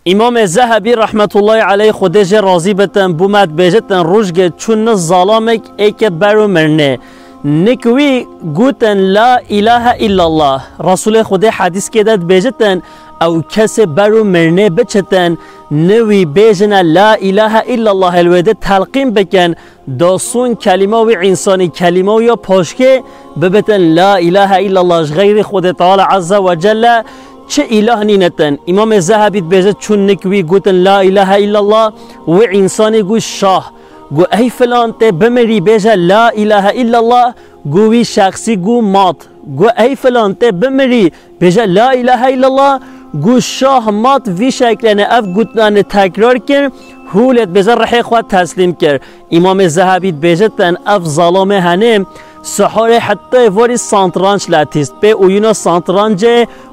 امام ذهبی رحمت الله علیه خودش راضی بتن بومد بیجتن روشگه چون ظلامک ایک برو مرنه نکوی گوتن لا اله الا الله رسول خود حدیث که داد بیجتن او کس برو مرنه بچتن نوی بیجن لا اله الا الله الوده تلقیم بکن داسون کلمه و انسانی کلمه و یا پاشکه ببتن لا اله الا الله غیر خود تعالی عز و جل چه اله نینتن. امام ذهبی بیجت چون نکوی گوتن لا اله الا الله و انسانی گو شاه گو ای فلان ته بمری بیجه لا اله الا الله گوی شخصی گو مات گو ای فلان ته بمری بیجه لا اله الا الله گو شاه مات وی شکلنه اف گوتنان تکرار کر هولت بیجه رحی خود تسلیم کر. امام ذهبی بیجتن اف ظلام هنه سحار حتی واری سانترانج لاتیست به اوینا سانترانج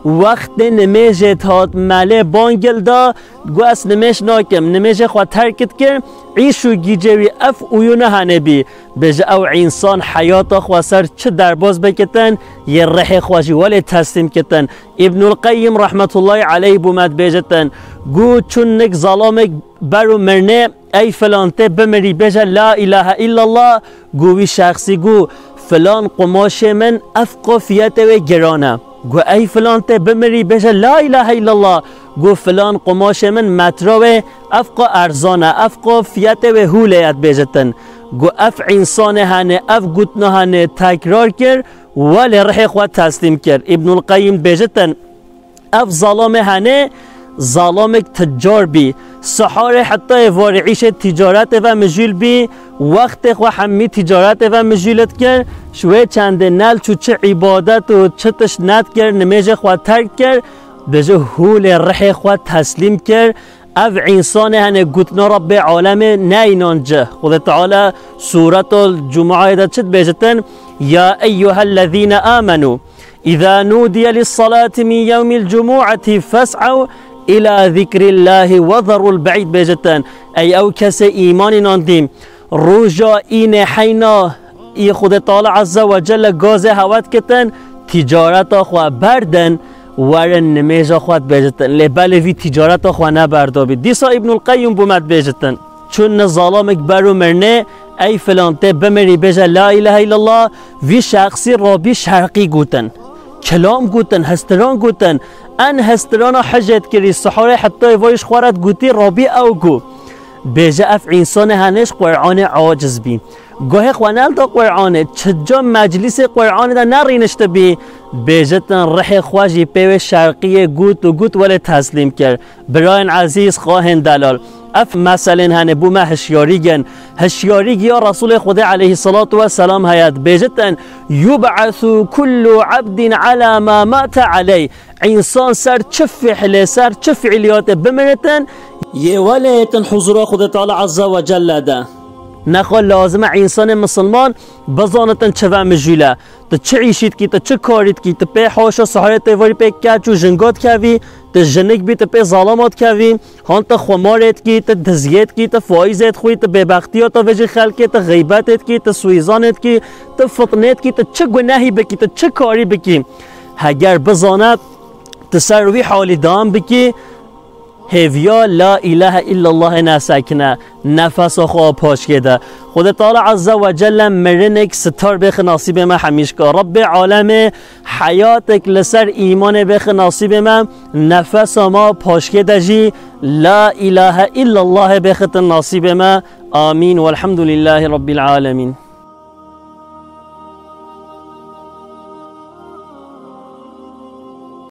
وقت نمیج تاد مله بانگل دا گو اس نمیش ناکم نمیج خود ترکت کر عیشو گیجوی اف اوینا هنه بی بجه او انسان حیات خوا سر چه درباز بکتن یه رح خواجی ولی تسلیم کتن. ابن القیم رحمت الله علیه بومد بیجتن گو چون نک ظلامک برو مرنه ای فلانته بمری بجه لا اله الا الله گوی شخصی گو فلان قماش من افقافیت و گرانه گو ای فلان ته بمری بشه لا اله الا الله گو فلان قماش من مترا و افقا ارزانه افقافیت و هولیت بجتن گو اف انسان هنه اف گوتنه هنه تکرار کر ولی رح خود تسلیم کر. ابن القیم بجتن اف ظلام هنه ظلامک تجار بی سحار حتی وارعیش تجارت و مجیل بی وقت خو همی تجارت و مجیلت کر شوی چند نل چه عبادت و چه تشنت کر نمیج خود ترک کر بجه هول رح خود تسلیم کر او انسان هنه گوتنا رب عالم نینانجه خود تعالی سورة الجمعه دا چت بجتن یا ایها الذین آمنوا اذا نودی للصلاة من یوم الجمعة فاسعوا الى ذکر الله وذروا البعید بجتن ای او کس ایمان ناندیم روژا این حینا ای خود تعالی عز و جل گاز هوت کتن تجارت خوا بردن ورن نمیجا خود بجتن لبل وی تجارت خوا نبردابی. دیسا ابن القیم بومد بجتن چون ظلامک برو مرنه ای فلانته بمری بجه لا اله الا الله وی شخصی رابی شرقی گوتن کلام گوتن هستران گوتن ان هستران حجت کری سحاره حتی وایش خورد گوتی رابی او گو بیجه اف انسان هنش قرآن عاجز بی گاه خوانل دا قرآن چجا مجلس قرآن دا نرینشت بی بیجتن رح خواجی پیو شرقی گوت و گوت ولی تسلیم کرد. براین عزیز خواهن دلال اف مثلا هنه بوم هشیاریگن هشیاریگ یا رسول خدا علیه الصلاة والسلام هیاد بیجتن یبعث کل عبد على ما مات علی انسان سر چه فعله سر چه فعلیات بمرتن یه ولیتن حضور خدا تعالی عز و جل ده نخواه لازم انسان مسلمان بزانتن چه و مجیله تا چه عیشید کی تا چه کارید کی تا پی حاشا سحاره تیواری پی کچ و جنگات کوی تا جنگ بی تا پی ظالمات کوی هان تا خمارت کی تا دزیت کی تا فایزت خوی تا ببختیات تا وجه خلکی تا غیبتت کی تا سویزانت کی تا فطنت کی تا چه گناهی بکی تا چه کاری بکی اگر بزانت تسروی حالی دام بکی هیویا لا اله الا الله نسکنه نفس خواه پاش کده خود تعالی عز و جل مرنک ستار بخ نصیب ما همیش که رب عالم حیاتک لسر ایمان بخ نصیب ما نفس ما پاش کده جی لا اله الا الله بخت نصیب ما آمین والحمد لله رب العالمین.